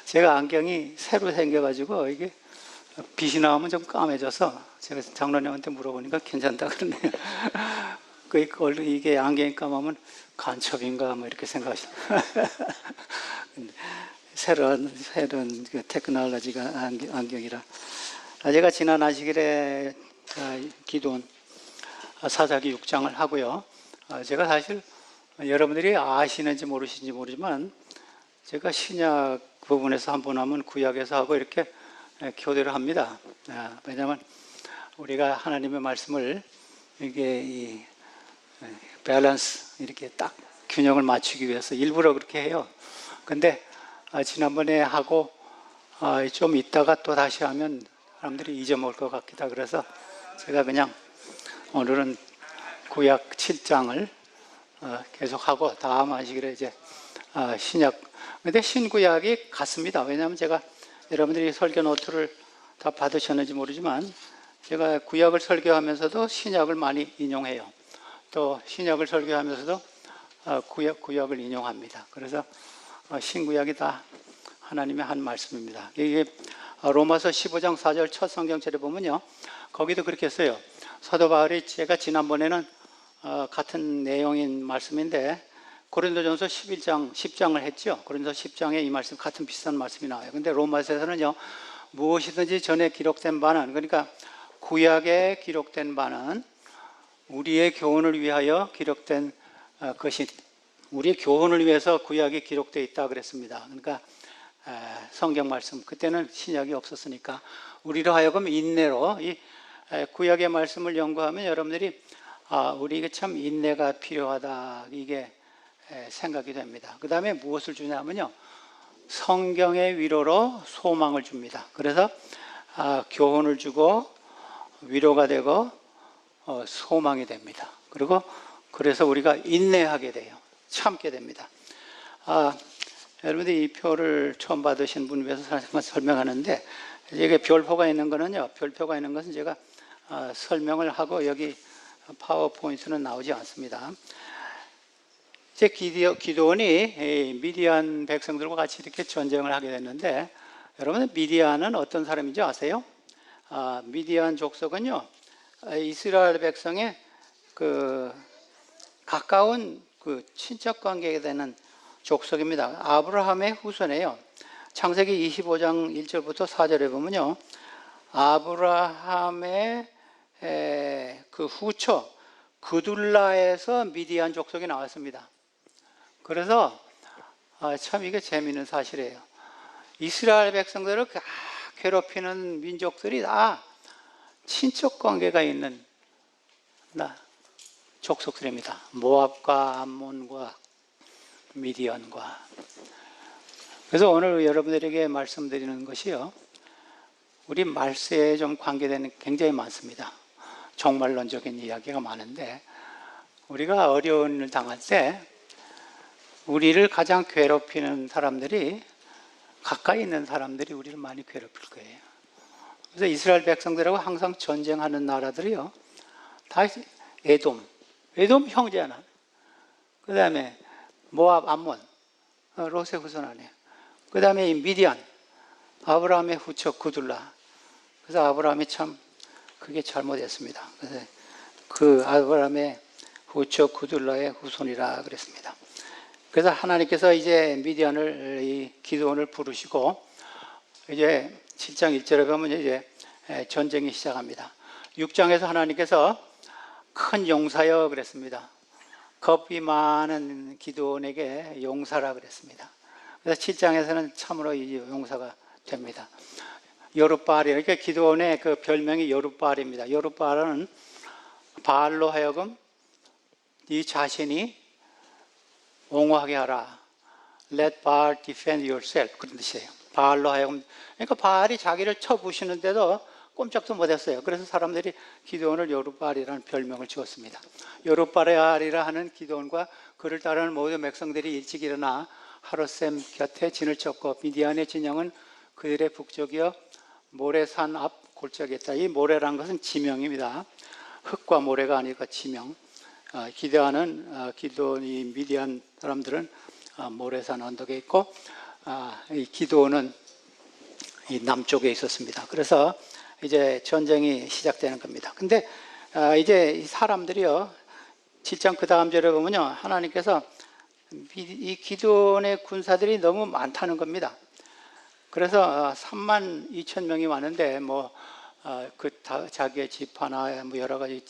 제가 안경이 새로 생겨가지고 이게 빛이 나오면 좀 까매져서 제가 장로님한테 물어보니까 괜찮다 그러네요. 이게 안경이 까마면 간첩인가 뭐 이렇게 생각하시죠. 새로운 그 테크놀로지가 안경이라. 제가 지난 안식일에 기도원 사사기 6장을 하고요. 제가 사실 여러분들이 아시는지 모르시는지 모르지만 제가 신약 부분에서 한 번 하면 구약에서 하고 이렇게 교대를 합니다. 왜냐하면 우리가 하나님의 말씀을 이게 이 밸런스 이렇게 딱 균형을 맞추기 위해서 일부러 그렇게 해요. 근데 지난번에 하고 좀 있다가 또 다시 하면 사람들이 잊어먹을 것 같기도 하고 그래서 제가 그냥 오늘은 구약 7장을 계속하고 다음 안식일에 이제 신약. 근데 신구약이 같습니다. 왜냐하면 제가 여러분들이 설교 노트를 다 받으셨는지 모르지만 제가 구약을 설교하면서도 신약을 많이 인용해요. 또 신약을 설교하면서도 구약을 인용합니다. 그래서 신구약이 다 하나님의 한 말씀입니다. 이게 로마서 15장 4절 첫 성경절에 보면요. 거기도 그렇게 써요. 사도 바울이 제가 지난번에는 같은 내용인 말씀인데 고린도전서 11장 10장을 했죠. 고린도서 10장에 이 말씀 같은 비슷한 말씀이 나와요. 근데 로마서에서는요. 무엇이든지 전에 기록된 바는, 그러니까 구약에 기록된 바는 우리의 교훈을 위하여 기록된 것이, 우리의 교훈을 위해서 구약이 기록되어 있다 그랬습니다. 그러니까 성경 말씀, 그때는 신약이 없었으니까 우리로 하여금 인내로 이 구약의 말씀을 연구하면 여러분들이 우리에게 참 인내가 필요하다 이게 생각이 됩니다. 그 다음에 무엇을 주냐면요, 성경의 위로로 소망을 줍니다. 그래서 교훈을 주고 위로가 되고 소망이 됩니다. 그리고 그래서 우리가 인내하게 돼요. 참게 됩니다. 여러분들이 이 표를 처음 받으신 분 위해서 잠깐 설명하는데, 이게 별표가 있는 거는요, 별표가 있는 것은 제가 설명을 하고 여기 파워포인트는 나오지 않습니다. 이제 기드온이 미디안 백성들과 같이 이렇게 전쟁을 하게 됐는데, 여러분 미디안은 어떤 사람인지 아세요? 미디안 족속은요, 이스라엘 백성의 그 가까운 그 친척 관계가 되는 족속입니다. 아브라함의 후손이에요. 창세기 25장 1절부터 4절에 보면요, 아브라함의 그 후처 그둘라에서 미디안 족속이 나왔습니다. 그래서 참 이게 재미있는 사실이에요. 이스라엘 백성들을 괴롭히는 민족들이 다 친척 관계가 있는 족속들입니다. 모압과 암몬과 미디안과. 그래서 오늘 여러분들에게 말씀드리는 것이요, 우리 말세에 좀 관계되는 굉장히 많습니다. 종말론적인 이야기가 많은데, 우리가 어려운 일을 당할 때 우리를 가장 괴롭히는 사람들이, 가까이 있는 사람들이 우리를 많이 괴롭힐 거예요. 그래서 이스라엘 백성들하고 항상 전쟁하는 나라들이요, 다 에돔 형제 하나, 그 다음에 모압, 암몬, 롯의 후손 아니에요. 그 다음에 이 미디안, 아브라함의 후처 그둘라. 그래서 아브라함이 참 그게 잘못했습니다. 그래서 그 아브라함의 후처 그둘라의 후손이라 그랬습니다. 그래서 하나님께서 이제 미디안을, 이 기드온을 부르시고 이제 7장 1절에 보면 이제 전쟁이 시작합니다. 6장에서 하나님께서 큰 용사여 그랬습니다. 겁이 많은 기드온에게 용사라 그랬습니다. 그래서 7장에서는 참으로 이 용사가 됩니다. 여룻바알이에요. 그러니까 기드온의 그 별명이 여룻바알입니다. 여룻바알은 바알로 하여금 네 자신이 옹호하게 하라. Let Baal defend yourself. 그런 뜻이에요. 바알로 하여금. 그러니까 바알이 자기를 쳐부시는데도 꼼짝도 못했어요. 그래서 사람들이 기드온을 여룻바알이라는 별명을 지었습니다. 여룻바알이라 하는 기드온과 그를 따르는 모든 백성들이 일찍 일어나 하룻샘 곁에 진을 쳤고 미디안의 진영은 그들의 북쪽이여 모래산 앞 골짜기에 있다. 이 모래라는 것은 지명입니다. 흙과 모래가 아니고 지명. 기드온이 미디안 사람들은 모래산 언덕에 있고, 이 기도는 이 남쪽에 있었습니다. 그래서 이제 전쟁이 시작되는 겁니다. 근데 이제 이 사람들이요, 7장 그 다음 절에 보면요, 하나님께서 이 기드온의 군사들이 너무 많다는 겁니다. 그래서 3만 2천 명이 왔는데 자기의 지파나 여러 가지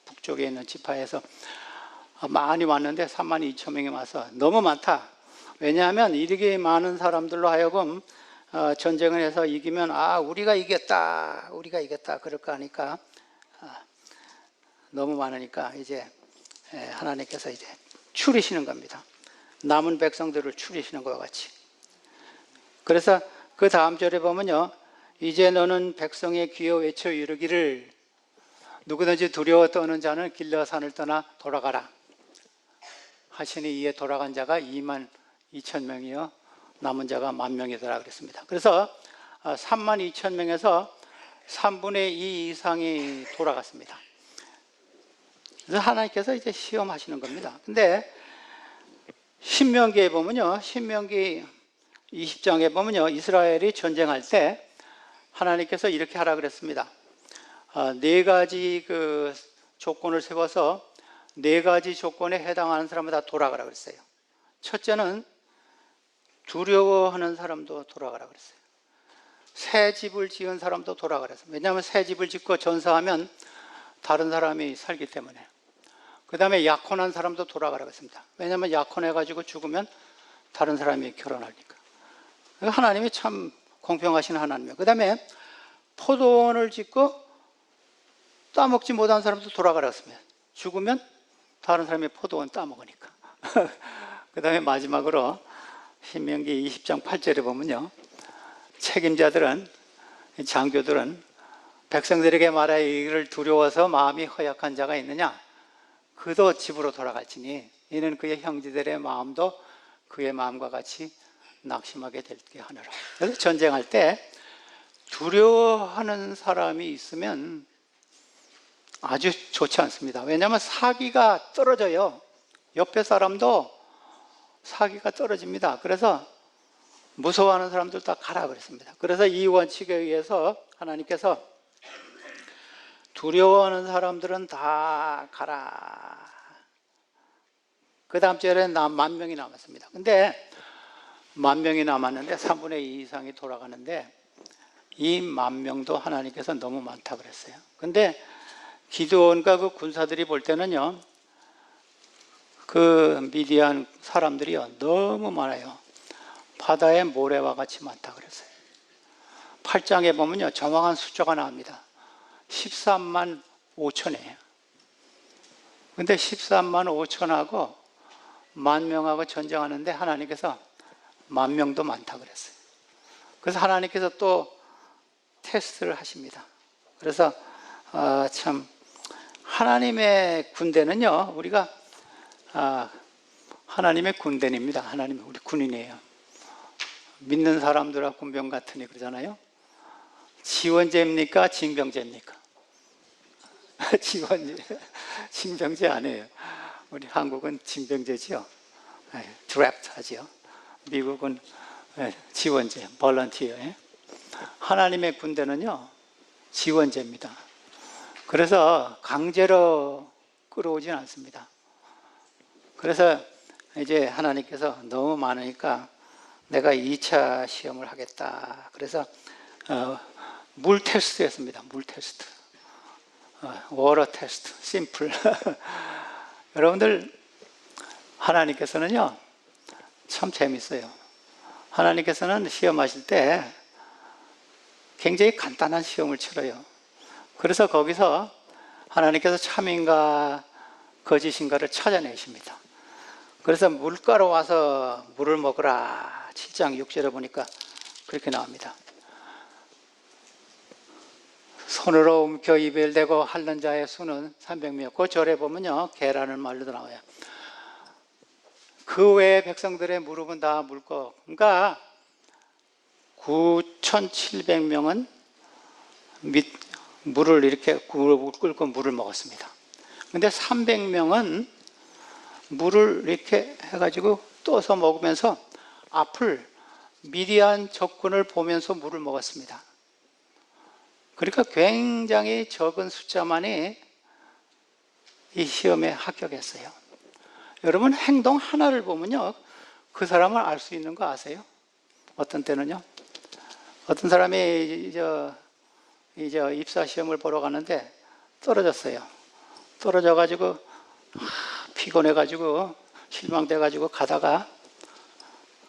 북쪽에 있는 지파에서 많이 왔는데 3만 2천 명이 와서 너무 많다. 왜냐하면 이렇게 많은 사람들로 하여금 전쟁을 해서 이기면 우리가 이겼다 그럴까 하니까 너무 많으니까 이제 하나님께서 이제 추리시는 겁니다. 남은 백성들을 추리시는 것과 같이. 그래서 그 다음 절에 보면요, 이제 너는 백성의 귀에 외쳐 이르기를 누구든지 두려워 떠는 자는 길르앗산을 떠나 돌아가라 하시니 이에 돌아간 자가 2만 2천 명이요 남은 자가 10,000명이더라 그랬습니다. 그래서 3만 2천 명에서 3분의 2 이상이 돌아갔습니다. 그래서 하나님께서 이제 시험하시는 겁니다. 근데 신명기에 보면요, 신명기 20장에 보면요, 이스라엘이 전쟁할 때 하나님께서 이렇게 하라 그랬습니다. 4가지 그 조건을 세워서 4가지 조건에 해당하는 사람은 다 돌아가라 그랬어요. 첫째는 두려워하는 사람도 돌아가라 그랬어요. 새 집을 지은 사람도 돌아가라 그랬어요. 왜냐하면 새 집을 짓고 전사하면 다른 사람이 살기 때문에. 그 다음에 약혼한 사람도 돌아가라 그랬습니다. 왜냐하면 약혼해가지고 죽으면 다른 사람이 결혼하니까. 하나님이 참 공평하신 하나님이에요. 그 다음에 포도원을 짓고 따먹지 못한 사람도 돌아가라 그랬습니다. 죽으면 다른 사람이 포도원 따먹으니까. 그 다음에 마지막으로 신명기 20장 8절에 보면요, 책임자들은, 장교들은 백성들에게 말하여 이를 두려워서 마음이 허약한 자가 있느냐? 그도 집으로 돌아갈지니 이는 그의 형제들의 마음도 그의 마음과 같이 낙심하게 될게 하느라. 그래서 전쟁할 때 두려워하는 사람이 있으면 아주 좋지 않습니다. 왜냐하면 사기가 떨어져요. 옆에 사람도 사기가 떨어집니다. 그래서 무서워하는 사람들 다 가라 그랬습니다. 그래서 이 원칙에 의해서 하나님께서 두려워하는 사람들은 다 가라. 그 다음 주에는 10,000명이 남았습니다. 근데 10,000명이 남았는데 3분의 2 이상이 돌아가는데 이 10,000명도 하나님께서 너무 많다 그랬어요. 근데 기드온과 그 군사들이 볼 때는요, 그 미디안 사람들이요 너무 많아요. 바다의 모래와 같이 많다 그랬어요. 8장에 보면요 정확한 숫자가 나옵니다. 13만 5천이에요. 근데 13만 5천하고 10,000명하고 전쟁하는데 하나님께서 10,000명도 많다 그랬어요. 그래서 하나님께서 또 테스트를 하십니다. 그래서 참 하나님의 군대는요, 우리가 하나님의 군대입니다. 하나님 우리 군인이에요. 믿는 사람들하고 군병 같으니 그러잖아요. 지원제입니까? 징병제입니까? 징병제 아니에요. 우리 한국은 징병제지요. 드래프트 하지요. 미국은 지원제, 볼런티어. 하나님의 군대는요, 지원제입니다. 그래서 강제로 끌어오진 않습니다. 그래서 이제 하나님께서 너무 많으니까 내가 2차 시험을 하겠다. 그래서 물 테스트였습니다. 물 테스트. 워터 테스트, 심플. 여러분들, 하나님께서는요, 참 재밌어요. 하나님께서는 시험하실 때 굉장히 간단한 시험을 치러요. 그래서 거기서 하나님께서 참인가 거짓인가를 찾아내십니다. 그래서 물가로 와서 물을 먹으라. 7장 6절에 보니까 그렇게 나옵니다. 손으로 움켜 입에 대고 핥는 자의 수는 300명. 그 절에 보면요, 개라는 말로도 나와요. 그 외의 백성들의 무릎은 다 물고, 그러니까 9,700명은 물을 이렇게 끓고 물을 먹었습니다. 근데 300명은 물을 이렇게 해가지고 떠서 먹으면서 앞을 미디안 적군을 보면서 물을 먹었습니다. 그러니까 굉장히 적은 숫자만이 이 시험에 합격했어요. 여러분, 행동 하나를 보면요, 그 사람을 알 수 있는 거 아세요? 어떤 때는요, 어떤 사람이 입사 시험을 보러 가는데 떨어졌어요. 떨어져가지고 피곤해가지고 실망돼가지고 가다가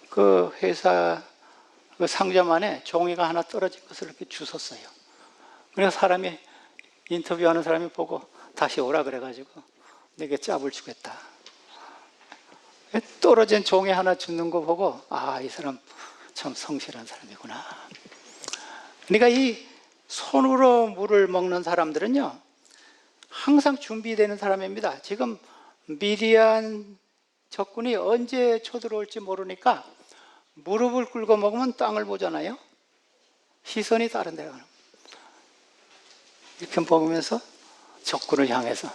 그 회사 그 상점 안에 종이가 하나 떨어진 것을 이렇게 주웠어요. 그래서 사람이, 인터뷰하는 사람이 보고 다시 오라 그래가지고 내게 짭을 주겠다. 떨어진 종이 하나 주는 거 보고, 아, 이 사람 참 성실한 사람이구나. 그러니까 이 손으로 물을 먹는 사람들은요, 항상 준비되는 사람입니다. 지금 미디안 적군이 언제 쳐들어올지 모르니까 무릎을 꿇고 먹으면 땅을 보잖아요. 시선이 다른 데로 가는 거예요. 이렇게 먹으면서 적군을 향해서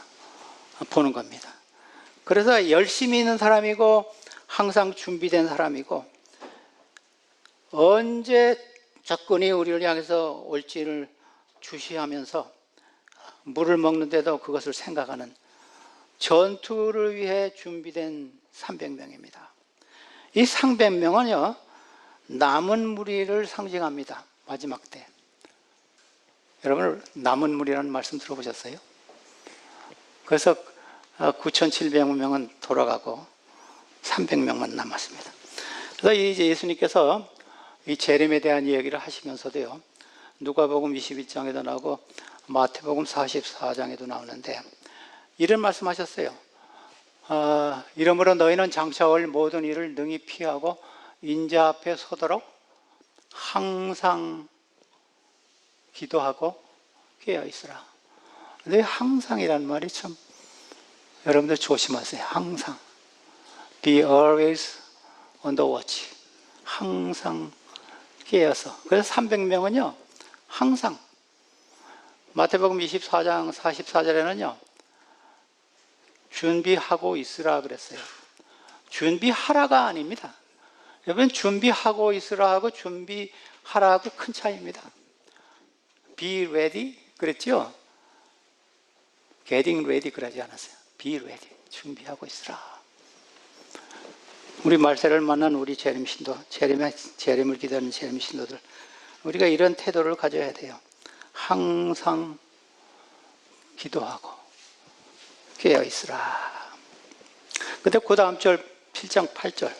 보는 겁니다. 그래서 열심히 있는 사람이고 항상 준비된 사람이고, 언제 적군이 우리를 향해서 올지를 주시하면서 물을 먹는데도 그것을 생각하는, 전투를 위해 준비된 300명입니다. 이 300명은요, 남은 무리를 상징합니다. 마지막 때. 여러분, 남은 무리라는 말씀 들어보셨어요? 그래서 9,700명은 돌아가고 300명만 남았습니다. 그래서 이제 예수님께서 이 재림에 대한 이야기를 하시면서도요, 누가복음 21장에도 나오고 마태복음 44장에도 나오는데 이런 말씀하셨어요. 이러므로 너희는 장차 올 모든 일을 능히 피하고 인자 앞에 서도록 항상 기도하고 깨어 있으라. 근데 항상이란 말이 참, 여러분들 조심하세요. 항상. Be always on the watch. 항상 깨어서. 그래서 300명은요, 항상. 마태복음 24장 44절에는요, 준비하고 있으라 그랬어요. 준비하라가 아닙니다. 여러분, 준비하고 있으라 하고 준비하라하고 큰 차이입니다. Be ready 그랬죠? Getting ready 그러지 않았어요. Be ready. 준비하고 있으라. 우리 말세를 만난 우리 재림 신도, 재림을 기다리는 재림 신도들, 우리가 이런 태도를 가져야 돼요. 항상 기도하고 깨어 있으라. 근데 그 다음 절 7장 8절,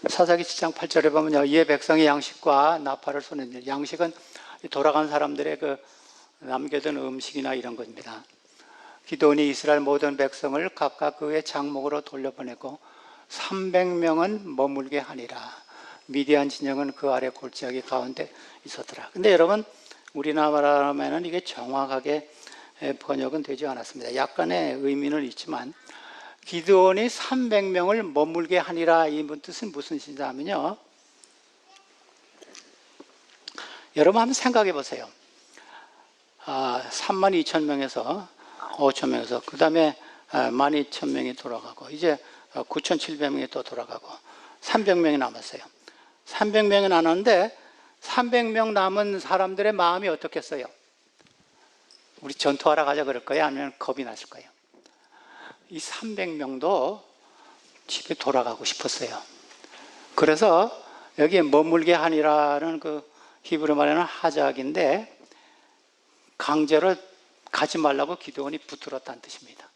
사사기 7장 8절에 보면요, 이에 백성의 양식과 나팔을 쏘는, 양식은 돌아간 사람들의 그 남겨둔 음식이나 이런 겁니다. 기드온이 이스라엘 모든 백성을 각각 그의 장목으로 돌려보내고 300명은 머물게 하니라. 미디안 진영은 그 아래 골짜기 가운데 있었더라. 근데 여러분, 우리나라라면은 이게 정확하게 번역은 되지 않았습니다. 약간의 의미는 있지만, 기드온이 300명을 머물게 하니라, 이 뜻은 무슨 뜻이냐면요, 여러분 한번 생각해 보세요. 32,000명에서 5,000명에서 그 다음에 12,000명이 돌아가고, 이제 9,700명이 또 돌아가고 300명이 남았어요. 300명이 남았는데 300명 남은 사람들의 마음이 어떻겠어요? 우리 전투하러 가자 그럴 거예요? 아니면 겁이 났을 거예요? 이 300명도 집에 돌아가고 싶었어요. 그래서 여기에 머물게 하니라는 그 히브리 말에는 하작인데, 강제로 가지 말라고 기드온이 붙들었다는 뜻입니다.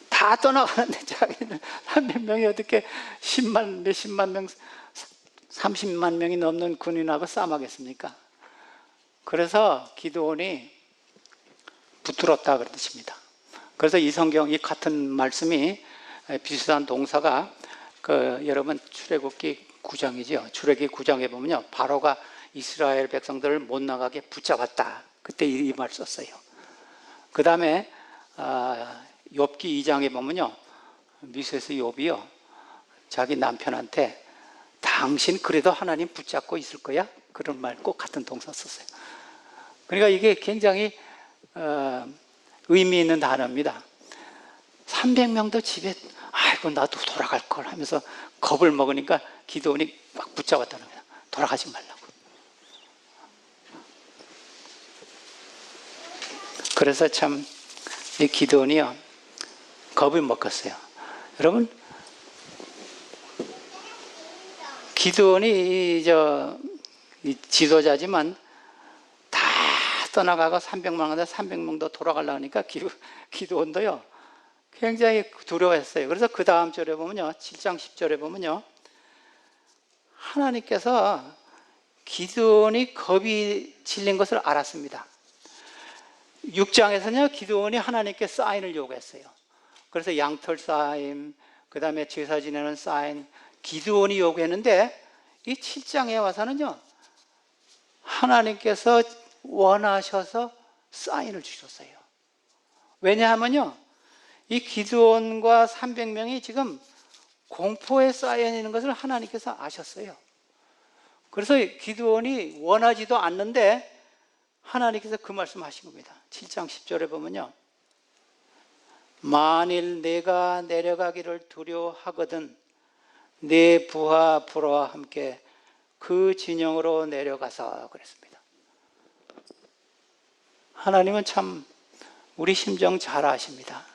다 떠나가는데 자기는 300명이 어떻게 10만, 몇십만 명, 30만 명이 넘는 군인하고 싸움하겠습니까? 그래서 기드온이 붙들었다 그런 뜻입니다. 그래서 이 성경, 이 같은 말씀이 비슷한 동사가 여러분 출애굽기 9장이죠. 출애굽기 9장에 보면요, 바로가 이스라엘 백성들을 못 나가게 붙잡았다. 그때 이 말 썼어요. 그 다음에 욥기 2장에 보면요, 미세스 욥이요, 자기 남편한테 당신 그래도 하나님 붙잡고 있을 거야? 그런 말 꼭 같은 동사 썼어요. 그러니까 이게 굉장히 의미 있는 단어입니다. 300명도 집에 아이고 나도 돌아갈 걸 하면서 겁을 먹으니까 기드온이 막 붙잡았다는 거야. 돌아가지 말라고. 그래서 참 이 기드온이요 겁을 먹었어요. 여러분 기드온이 이 지도자지만 다 떠나가고 300명인데 300명도 돌아가려고 하니까 기드온도요 굉장히 두려워했어요. 그래서 그 다음 절에 보면요 7장 10절에 보면요 하나님께서 기드온이 겁이 질린 것을 알았습니다. 6장에서는요 기드온이 하나님께 사인을 요구했어요. 그래서 양털 사인, 그 다음에 제사 지내는 사인 기드온이 요구했는데 이 7장에 와서는요 하나님께서 원하셔서 사인을 주셨어요. 왜냐하면요 이 기드온과 300명이 지금 공포에 쌓여 있는 것을 하나님께서 아셨어요. 그래서 기드온이 원하지도 않는데 하나님께서 그 말씀하신 겁니다. 7장 10절에 보면요 만일 내가 내려가기를 두려워하거든 내 부하 불어와 함께 그 진영으로 내려가서 그랬습니다. 하나님은 참 우리 심정 잘 아십니다.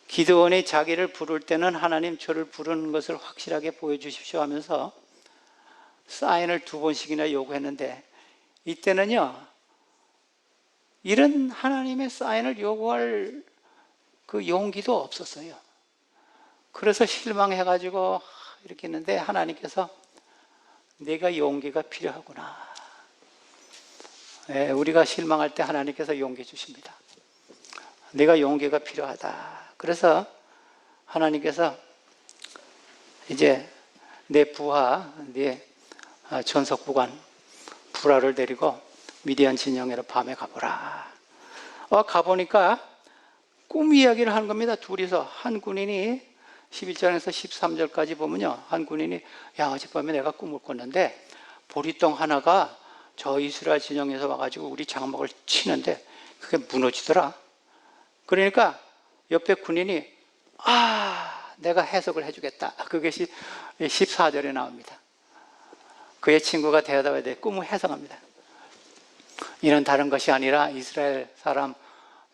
기드온이 자기를 부를 때는 하나님 저를 부르는 것을 확실하게 보여주십시오 하면서 사인을 2번씩이나 요구했는데 이때는요 이런 하나님의 사인을 요구할 그 용기도 없었어요. 그래서 실망해가지고 이렇게 했는데 하나님께서 내가 용기가 필요하구나. 네, 우리가 실망할 때 하나님께서 용기 주십니다. 내가 용기가 필요하다. 그래서 하나님께서 이제 내 부하, 내 전속부관 부라를 데리고 미디안 진영으로 밤에 가보라. 가보니까 꿈 이야기를 하는 겁니다. 둘이서 한 군인이 11장에서 13절까지 보면요 한 군인이 야 어젯밤에 내가 꿈을 꿨는데 보리똥 하나가 저 이스라엘 진영에서 와가지고 우리 장막을 치는데 그게 무너지더라. 그러니까 옆에 군인이 내가 해석을 해주겠다. 그것이 14절에 나옵니다. 그의 친구가 대답해야 돼. 꿈을 해석합니다. 이는 다른 것이 아니라 이스라엘 사람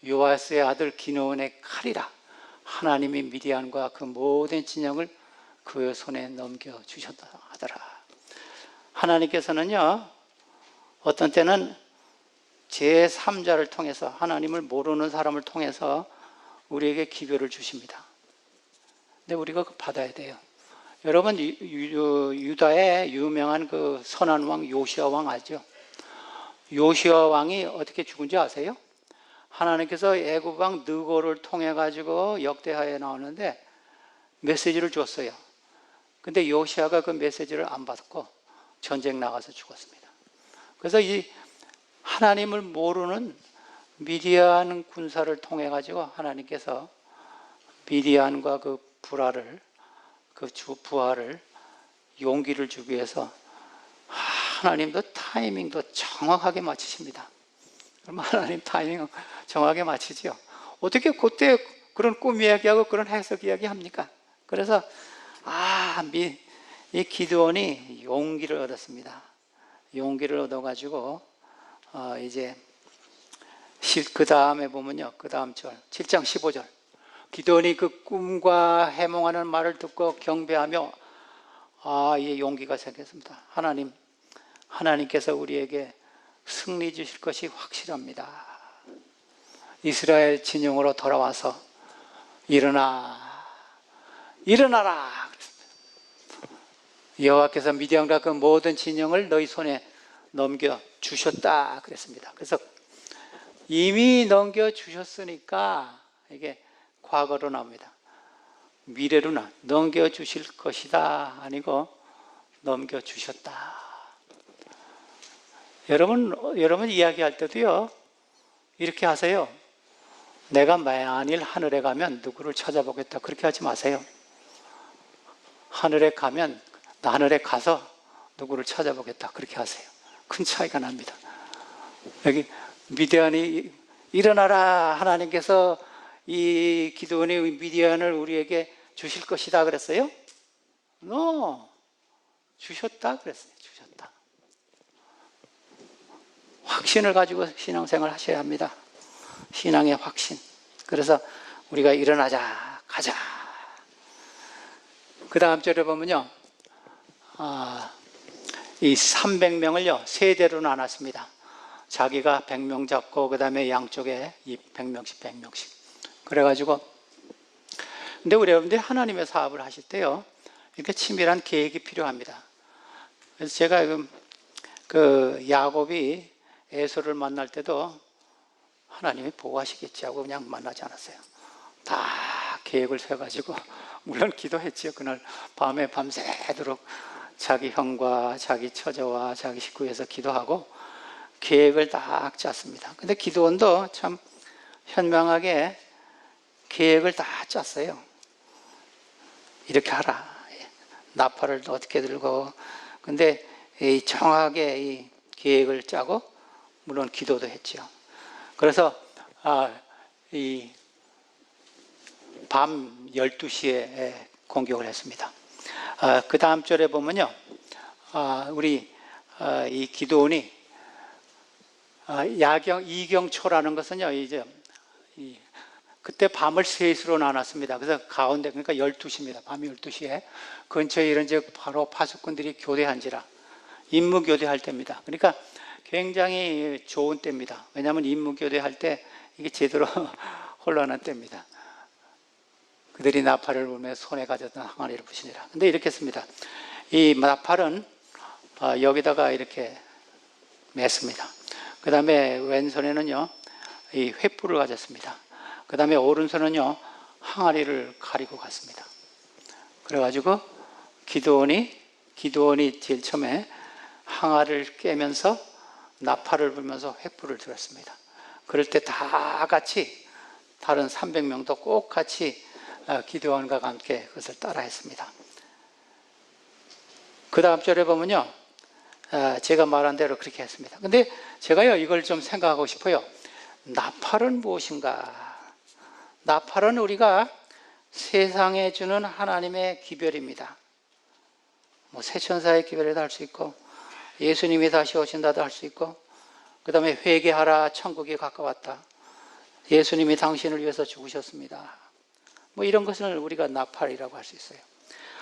요아스의 아들 기므온의 칼이라. 하나님이 미디안과 그 모든 진영을 그 손에 넘겨주셨다 하더라. 하나님께서는요 어떤 때는 제3자를 통해서 하나님을 모르는 사람을 통해서 우리에게 기별을 주십니다. 근데 우리가 그거 받아야 돼요. 여러분 유다의 유명한 그 선한 왕 요시아 왕 알죠? 요시아 왕이 어떻게 죽은지 아세요? 하나님께서 애굽 왕 느고를 통해 가지고 역대하에 나오는데 메시지를 줬어요. 근데 요시아가 그 메시지를 안 받고 전쟁 나가서 죽었습니다. 그래서 이 하나님을 모르는 미디안 군사를 통해 가지고 하나님께서 미디안과 그 부하를 용기를 주기 위해서 하나님도 타이밍도 정확하게 맞추십니다. 그럼 하나님 타이밍 정확하게 맞추죠. 어떻게 그때 그런 꿈 이야기하고 그런 해석 이야기 합니까? 그래서 이 기드온이 용기를 얻었습니다. 용기를 얻어가지고 이제 그 다음에 보면요, 그 다음 절 7장 15절 기드온이 그 꿈과 해몽하는 말을 듣고 경배하며 이 용기가 생겼습니다. 하나님께서 우리에게 승리 주실 것이 확실합니다. 이스라엘 진영으로 돌아와서 일어나라. 여호와께서 미디안과 그 모든 진영을 너희 손에 넘겨 주셨다 그랬습니다. 그래서 이미 넘겨 주셨으니까 이게 과거로 나옵니다. 미래로는 넘겨 주실 것이다 아니고 넘겨 주셨다. 여러분 이야기할 때도요 이렇게 하세요. 내가 만일 하늘에 가면 누구를 찾아보겠다 그렇게 하지 마세요. 하늘에 가서 누구를 찾아보겠다 그렇게 하세요. 큰 차이가 납니다. 여기 미디안이 일어나라. 하나님께서 이 기드온이 미디안을 우리에게 주실 것이다 그랬어요? No. 주셨다 그랬어요. 주셨다. 확신을 가지고 신앙생활 하셔야 합니다. 신앙의 확신. 그래서 우리가 일어나자, 가자. 그 다음 절에 보면요, 이 300명을요, 세대로 나눴습니다. 자기가 100명 잡고, 그 다음에 양쪽에 100명씩, 100명씩. 그래가지고, 근데 우리 여러분들이 하나님의 사업을 하실 때요, 이렇게 치밀한 계획이 필요합니다. 그래서 제가 그 야곱이 에서를 만날 때도 하나님이 보호하시겠지 하고 그냥 만나지 않았어요. 다 계획을 세가지고, 물론 기도했지요. 그날 밤에 밤새도록 자기 형과 자기 처자와 자기 식구 위해서 기도하고 계획을 딱 짰습니다. 근데 기도원도 참 현명하게 계획을 다 짰어요. 이렇게 하라. 나팔을 어떻게 들고. 근데 정확하게 이 계획을 짜고 물론 기도도 했죠. 그래서 이 밤 12시에 공격을 했습니다. 그 다음 절에 보면요, 우리 이 기도원이 이경초라는 것은요, 이제 그때 밤을 셋으로 나눴습니다. 그래서 가운데, 그러니까 12시입니다. 밤 12시에 근처에 이런 바로 파수꾼들이 교대한지라 임무 교대할 때입니다. 그러니까 굉장히 좋은 때입니다. 왜냐하면 임무 교대할 때 이게 제대로 혼란한 때입니다. 그들이 나팔을 불며 손에 가졌던 항아리를 부시니라. 근데 이렇게 했습니다. 이 나팔은 여기다가 이렇게 맸습니다. 그 다음에 왼손에는요, 이 횃불을 가졌습니다. 그 다음에 오른손은요, 항아리를 가리고 갔습니다. 그래가지고 기도원이 제일 처음에 항아리를 깨면서 나팔을 불면서 횃불을 들었습니다. 그럴 때 다 같이 다른 300명도 꼭 같이 기도원과 함께 그것을 따라 했습니다. 그 다음 절에 보면요, 제가 말한 대로 그렇게 했습니다. 근데 제가요, 이걸 좀 생각하고 싶어요. 나팔은 무엇인가? 나팔은 우리가 세상에 주는 하나님의 기별입니다. 뭐 새천사의 기별이라도 할 수 있고, 예수님이 다시 오신다도 할 수 있고, 그 다음에 회개하라, 천국이 가까웠다. 예수님이 당신을 위해서 죽으셨습니다. 뭐 이런 것을 우리가 나팔이라고 할 수 있어요.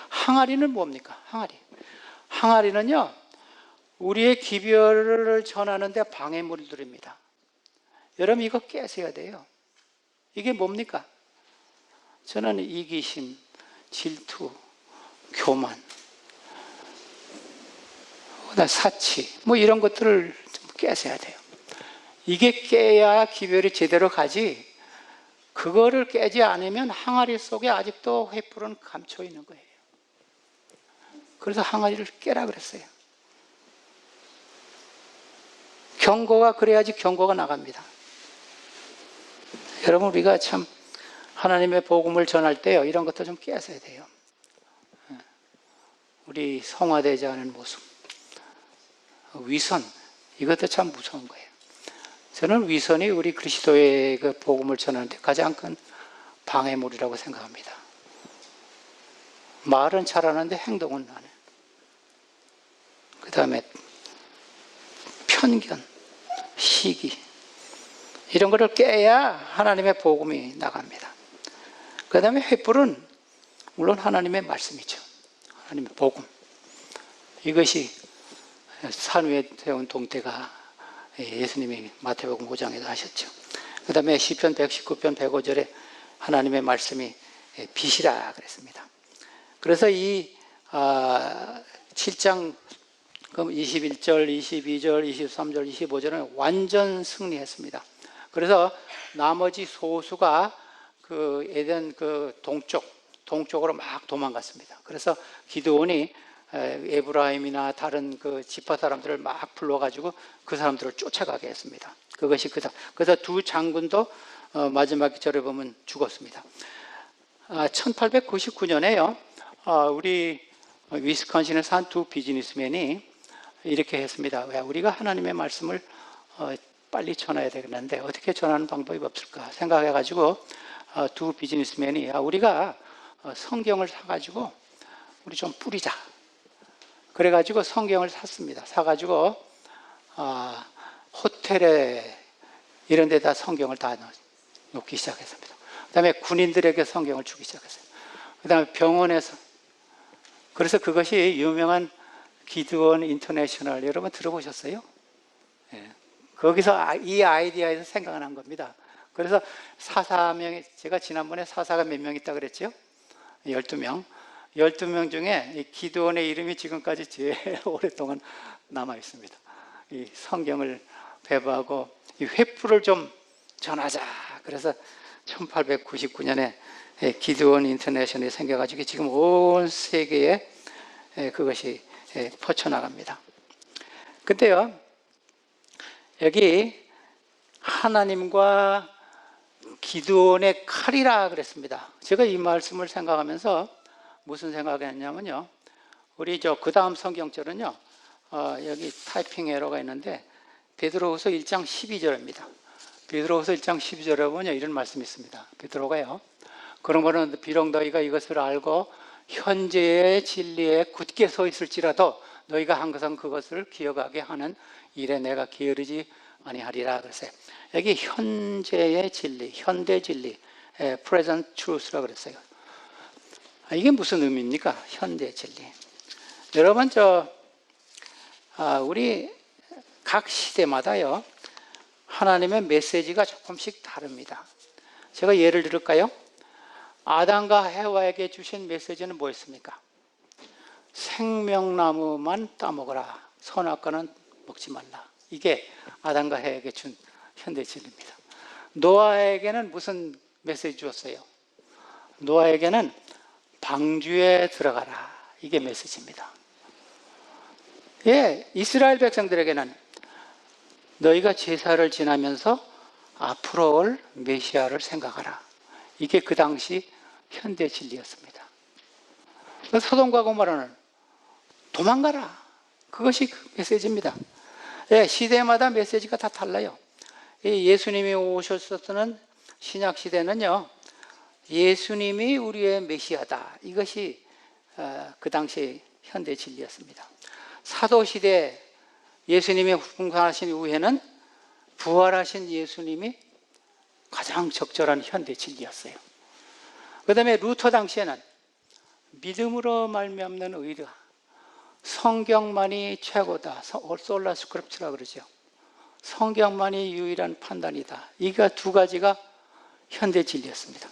항아리는 뭡니까? 항아리는요, 우리의 기별을 전하는데 방해물들입니다. 여러분 이거 깨셔야 돼요. 이게 뭡니까? 저는 이기심, 질투, 교만, 사치, 뭐 이런 것들을 좀 깨셔야 돼요. 이게 깨야 기별이 제대로 가지, 그거를 깨지 않으면 항아리 속에 아직도 횃불은 감춰 있는 거예요. 그래서 항아리를 깨라 그랬어요. 경고가 그래야지 경고가 나갑니다. 여러분 우리가 참 하나님의 복음을 전할 때요, 이런 것도 좀 깨서야 돼요. 우리 성화되지 않은 모습, 위선, 이것도 참 무서운 거예요. 저는 위선이 우리 그리스도의 그 복음을 전하는데 가장 큰 방해물이라고 생각합니다. 말은 잘하는데 행동은 안 해요. 그 다음에 편견, 시기, 이런 것을 깨야 하나님의 복음이 나갑니다. 그 다음에 횃불은 물론 하나님의 말씀이죠. 하나님의 복음. 이것이 산 위에 세운 동태가 예수님이 마태복음 5장에도 하셨죠. 그 다음에 시편 119편 105절에 하나님의 말씀이 빛이라 그랬습니다. 그래서 이 7장 21절, 22절, 23절, 25절은 완전 승리했습니다. 그래서 나머지 소수가 그 에덴 그 동쪽으로 막 도망갔습니다. 그래서 기드온이 에브라임이나 다른 그 지파 사람들을 막 불러가지고 그 사람들을 쫓아가게 했습니다. 그것이 그래서 두 장군도 마지막 절에 보면 죽었습니다. 1899년에요, 우리 위스콘신에서 한 두 비즈니스맨이 이렇게 했습니다. 왜 우리가 하나님의 말씀을 빨리 전해야 되겠는데 어떻게 전하는 방법이 없을까 생각해가지고 두 비즈니스맨이 우리가 성경을 사가지고 우리 좀 뿌리자. 그래가지고 성경을 샀습니다. 사가지고 호텔에 이런 데다 성경을 다 놓기 시작했습니다. 그 다음에 군인들에게 성경을 주기 시작했어요. 그 다음에 병원에서. 그래서 그것이 유명한 기드원 인터내셔널, 여러분 들어보셨어요? 예. 거기서 이 아이디어에서 생각난 겁니다. 그래서 사사명이, 제가 지난번에 사사가 몇 명 있다 그랬죠? 12명. 12명 중에 이 기드원의 이름이 지금까지 제일 오랫동안 남아 있습니다. 이 성경을 배부하고 이 횃불을 좀 전하자. 그래서 1899년에 기드원 인터내셔널이 생겨가지고 지금 온 세계에 그것이 퍼쳐나갑니다. 근데요, 여기 하나님과 기드온의 칼이라 그랬습니다. 제가 이 말씀을 생각하면서 무슨 생각을 했냐면요, 우리 그 다음 성경절은요, 여기 타이핑 에러가 있는데 베드로후서 1장 12절입니다. 베드로후서 1장 12절에 보면 이런 말씀이 있습니다. 베드로가요, 그러므로 비록 너희가 이것을 알고 현재의 진리에 굳게 서 있을지라도 너희가 항상 그것을 기억하게 하는 일에 내가 게으르지 아니하리라 그랬어요. 여기 현재의 진리, 현대 진리, present truth라고 그랬어요. 이게 무슨 의미입니까? 현대 진리. 여러분, 우리 각 시대마다요, 하나님의 메시지가 조금씩 다릅니다. 제가 예를 들을까요? 아담과 해와에게 주신 메시지는 뭐였습니까? 생명나무만 따먹어라. 선악과는 먹지 말라. 이게 아담과 해와에게 준 현대 진리입니다. 노아에게는 무슨 메시지 주었어요? 노아에게는 방주에 들어가라. 이게 메시지입니다. 예, 이스라엘 백성들에게는 너희가 제사를 지나면서 앞으로 올 메시아를 생각하라. 이게 그 당시 현대 진리였습니다. 소돔과 고모라는 도망가라. 그것이 그 메시지입니다. 예, 시대마다 메시지가 다 달라요. 예수님이 오셨었던 신약 시대는요, 예수님이 우리의 메시아다. 이것이 그 당시 현대 진리였습니다. 사도 시대 예수님이 풍성하신 이후에는 부활하신 예수님이 가장 적절한 현대 진리였어요. 그 다음에 루터 당시에는 믿음으로 말미암는 의다. 성경만이 최고다. 솔라 스크립처라고 그러죠. 성경만이 유일한 판단이다. 이가 두 가지가 현대 진리였습니다.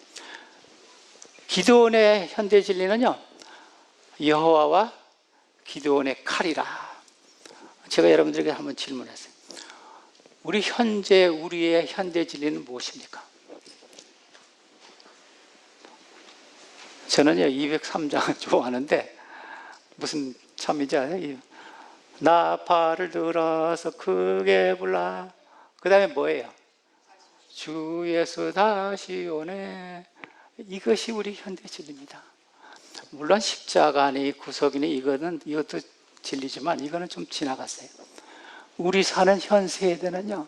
기드온의 현대 진리는요, 여호와와 기드온의 칼이라. 제가 여러분들에게 한번 질문했어요. 우리의 현대 진리는 무엇입니까? 저는요 203장을 좋아하는데 무슨 참이죠? 나팔을 들어서 크게 불라. 그 다음에 뭐예요? 주 예수 다시 오네. 이것이 우리 현대 진리입니다. 물론 십자가니 구속이니 이것도 진리지만 이거는 좀 지나갔어요. 우리 사는 현 세대는요,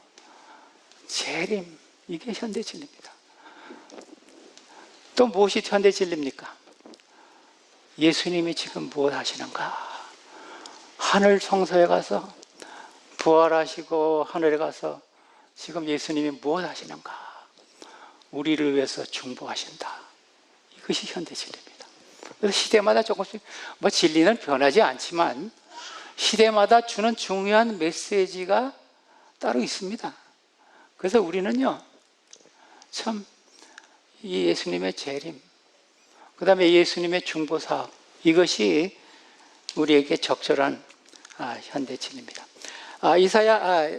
재림, 이게 현대 진리입니다. 또 무엇이 현대 진리입니까? 예수님이 지금 무엇 하시는가? 하늘 성소에 가서 부활하시고 하늘에 가서 지금 예수님이 무엇 하시는가? 우리를 위해서 중보하신다. 이것이 현대 진리입니다. 그래서 시대마다 조금씩 진리는 변하지 않지만 시대마다 주는 중요한 메시지가 따로 있습니다. 그래서 우리는요, 참 이 예수님의 재림, 그 다음에 예수님의 중보사업, 이것이 우리에게 적절한 현대 진리입니다.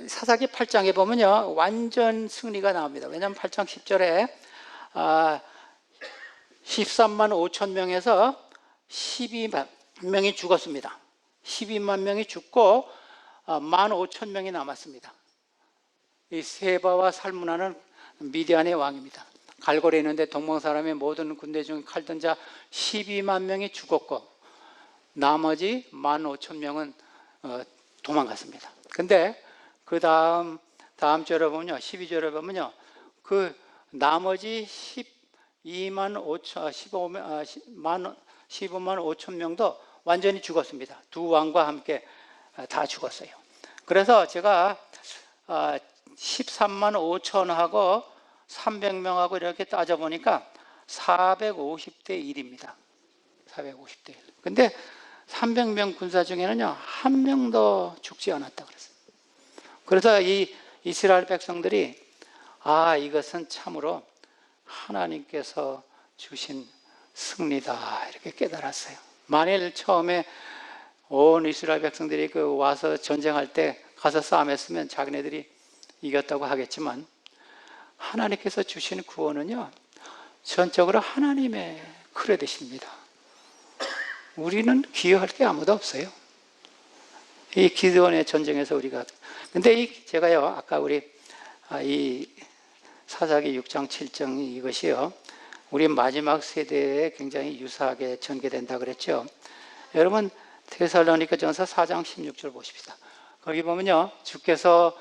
사사기 8장에 보면요, 완전 승리가 나옵니다. 왜냐하면 8장 10절에 13만 5천 명에서 12만 명이 죽었습니다. 12만 명이 죽고 1만 5천 명이 남았습니다. 이 세바와 살무나는 미디안의 왕입니다. 갈고리 있는데 동방사람의 모든 군대 중 칼든 자 12만 명이 죽었고 나머지 1만 5천 명은 도망갔습니다. 근데 그 다음 절에 보면요, 12절에 보면요, 그 나머지 2만 5천, 15만 5천 명도 완전히 죽었습니다. 두 왕과 함께 다 죽었어요. 그래서 제가 13만 5천하고 300명하고 이렇게 따져보니까 450대 1입니다. 450대 1. 근데 300명 군사 중에는요, 한 명도 죽지 않았다 그랬어요. 그래서 이 이스라엘 백성들이 이것은 참으로 하나님께서 주신 승리다 이렇게 깨달았어요. 만일 처음에 온 이스라엘 백성들이 와서 전쟁할 때 가서 싸움했으면 자기네들이 이겼다고 하겠지만 하나님께서 주신 구원은요, 전적으로 하나님의 크레딧입니다. 우리는 기여할 게 아무도 없어요. 이 기드온의 전쟁에서 근데 제가요, 아까 우리 이 사사기 6장 7장 이것이요, 우리 마지막 세대에 굉장히 유사하게 전개된다 그랬죠. 여러분 데살로니가전서 4장 16절 보십시다. 거기 보면요, 주께서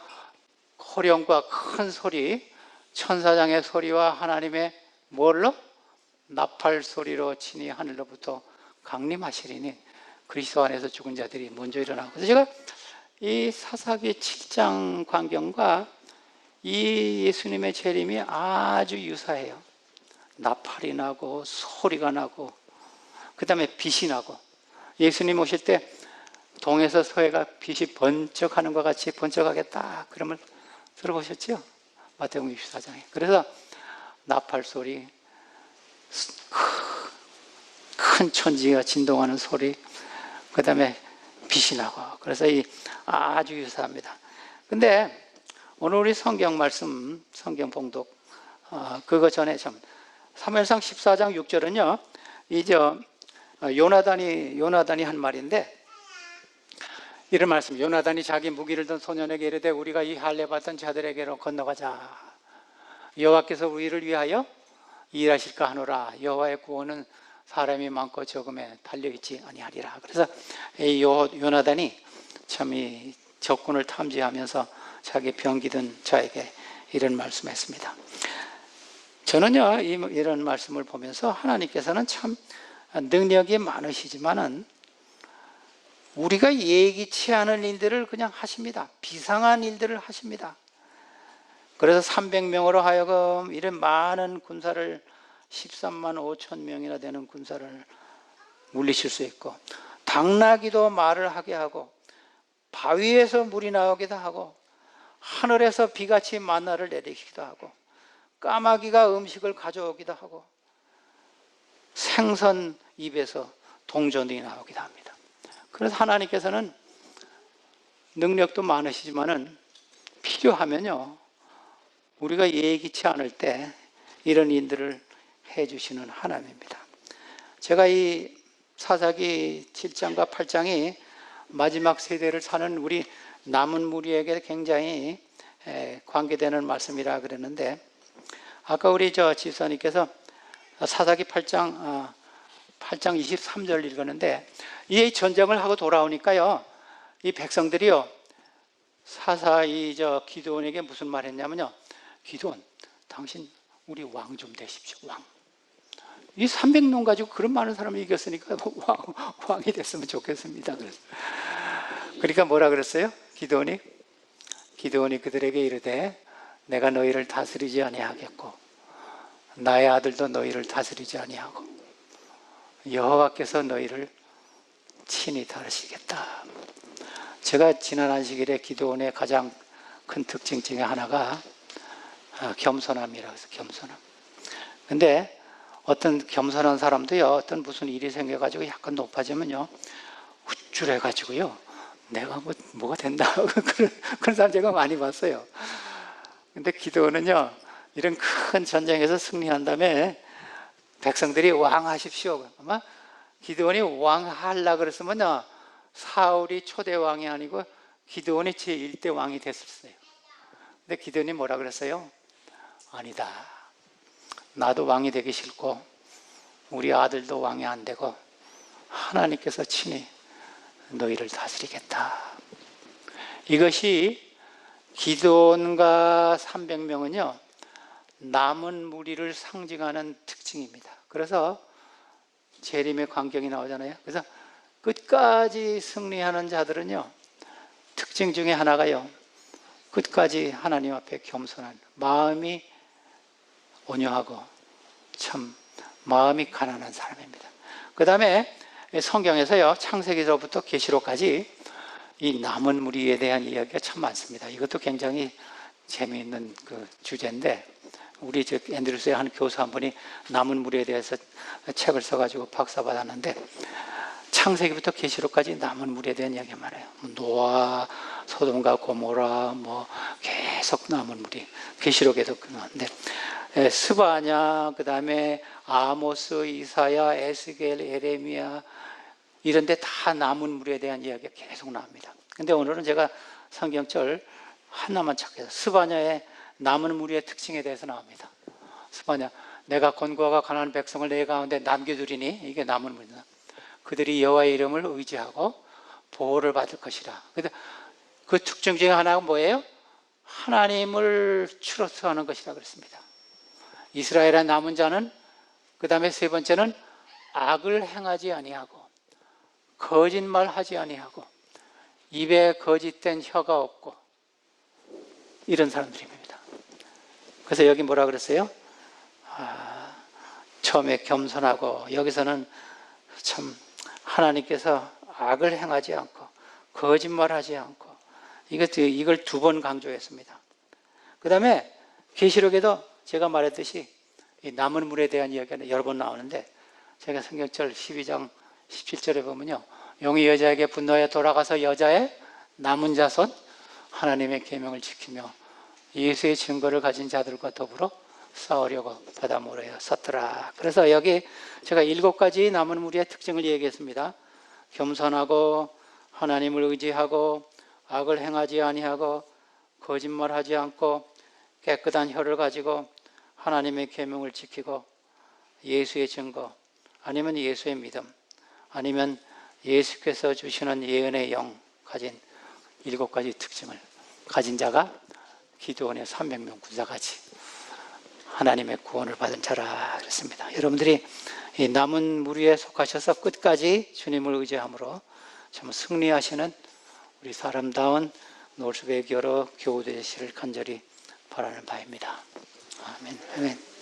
호령과 큰 소리, 천사장의 소리와 하나님의 뭘로? 나팔 소리로 친히 하늘로부터 강림하시리니 그리스도 안에서 죽은 자들이 먼저 일어나고. 그래서 제가 이 사사기 7장 광경과 이 예수님의 재림이 아주 유사해요. 나팔이 나고 소리가 나고 그 다음에 빛이 나고, 예수님 오실 때 동에서 서해가 빛이 번쩍하는 것 같이 번쩍하겠다 그러면 들어보셨죠? 마태복음 24장에. 그래서 나팔 소리, 큰 천지가 진동하는 소리, 그 다음에 빛이 나고, 그래서 아주 유사합니다. 근데 오늘 우리 성경 말씀, 성경 봉독 그거 전에 사무엘상 14장 6절은요, 요나단이 한 말인데, 이런 말씀, 요나단이 자기 무기를 든 소년에게 이르되 우리가 이 할례 받던 자들에게로 건너가자. 여호와께서 우리를 위하여 일하실까 하노라. 여호와의 구원은 사람이 많고 적음에 달려있지 아니하리라. 그래서 이 요나단이 참 이 적군을 탐지하면서 자기 병기든 자에게 이런 말씀했습니다. 저는요, 이런 말씀을 보면서 하나님께서는 참 능력이 많으시지만은 우리가 예기치 않은 일들을 그냥 하십니다. 비상한 일들을 하십니다. 그래서 300명으로 하여금 이런 많은 군사를, 13만 5천 명이나 되는 군사를 물리칠 수 있고, 당나귀도 말을 하게 하고, 바위에서 물이 나오기도 하고, 하늘에서 비같이 만나를 내리기도 하고, 까마귀가 음식을 가져오기도 하고, 생선 입에서 동전이 나오기도 합니다. 그래서 하나님께서는 능력도 많으시지만은 필요하면요, 우리가 예기치 않을 때 이런 일들을 해주시는 하나님입니다. 제가 이 사사기 7장과 8장이 마지막 세대를 사는 우리 남은 무리에게 굉장히 관계되는 말씀이라 그랬는데, 아까 우리 집사님께서 사사기 8장 23절 읽었는데, 이 전쟁을 하고 돌아오니까요, 이 백성들이요, 기드온에게 무슨 말 했냐면요, 기드온, 당신 우리 왕 좀 되십시오. 왕. 이 300명 가지고 그런 많은 사람을 이겼으니까 왕이 됐으면 좋겠습니다. 그러니까 뭐라 그랬어요? 기드온이 그들에게 이르되 내가 너희를 다스리지 아니하겠고 나의 아들도 너희를 다스리지 아니하고 여호와께서 너희를 친히 다루시겠다. 제가 지난 안식일에 기드온의 가장 큰 특징 중에 하나가 겸손함이라고 해서 겸손함. 근데 어떤 겸손한 사람도요, 어떤 무슨 일이 생겨가지고 약간 높아지면요, 우쭐해가지고요, 내가 뭐가 된다. 그런 사람 제가 많이 봤어요. 근데 기드온은요, 이런 큰 전쟁에서 승리한 다음에 백성들이 왕 하십시오. 아마 기드온이 왕 하려고 그랬으면요, 사울이 초대 왕이 아니고 기드온이 제1대 왕이 됐었어요. 근데 기드온이 뭐라 그랬어요? 아니다. 나도 왕이 되기 싫고 우리 아들도 왕이 안 되고 하나님께서 친히 너희를 다스리겠다. 이것이 기드온과 300명은요 남은 무리를 상징하는 특징입니다. 그래서 재림의 광경이 나오잖아요. 그래서 끝까지 승리하는 자들은요, 특징 중에 하나가요, 끝까지 하나님 앞에 겸손한, 마음이 온유하고 참 마음이 가난한 사람입니다. 그 다음에 성경에서요, 창세기로부터 계시록까지 이 남은 무리에 대한 이야기가 참 많습니다. 이것도 굉장히 재미있는 그 주제인데, 우리 앤드루스의 한 교수 한 분이 남은 무리에 대해서 책을 써가지고 박사 받았는데, 창세기부터 계시록까지 남은 무리에 대한 이야기가 많아요. 노아, 소돔과 고모라, 뭐 계속 남은 무리. 계시록에도 그런데 스바냐, 그 다음에 아모스, 이사야, 에스겔, 에레미야, 이런 데 다 남은 무리에 대한 이야기가 계속 나옵니다. 근데 오늘은 제가 성경절 하나만 찾겠어요. 스바냐의 남은 무리의 특징에 대해서 나옵니다. 스바냐, 내가 권고하고 가난한 백성을 내 가운데 남겨두리니, 이게 남은 무리다. 그들이 여호와의 이름을 의지하고 보호를 받을 것이라. 그 특징 중에 하나가 뭐예요? 하나님을 추러스하는 것이라 그랬습니다. 이스라엘의 남은 자는, 그 다음에 세 번째는 악을 행하지 아니하고 거짓말하지 아니하고 입에 거짓된 혀가 없고, 이런 사람들입니다. 그래서 여기 뭐라 그랬어요? 처음에 겸손하고, 여기서는 참 하나님께서 악을 행하지 않고 거짓말하지 않고, 이걸 두 번 강조했습니다. 그 다음에 계시록에도 제가 말했듯이 이 남은 물에 대한 이야기가 여러 번 나오는데, 제가 성경절 12장 17절에 보면요, 용이 여자에게 분노하여 돌아가서 여자의 남은 자손 하나님의 계명을 지키며 예수의 증거를 가진 자들과 더불어 싸우려고 바다 모래에 섰더라. 그래서 여기 제가 7가지 남은 무리의 특징을 얘기했습니다. 겸손하고 하나님을 의지하고 악을 행하지 아니하고 거짓말하지 않고 깨끗한 혀를 가지고 하나님의 계명을 지키고 예수의 증거, 아니면 예수의 믿음, 아니면 예수께서 주시는 예언의 영 가진 7가지 특징을 가진 자가 기드온의 300명 군사같이 하나님의 구원을 받은 자라 그랬습니다. 여러분들이 이 남은 무리에 속하셔서 끝까지 주님을 의지함으로 참 승리하시는 우리 사람다운 노르스베 교로 교우 되시를 간절히 바라는 바입니다. 아멘. 아멘.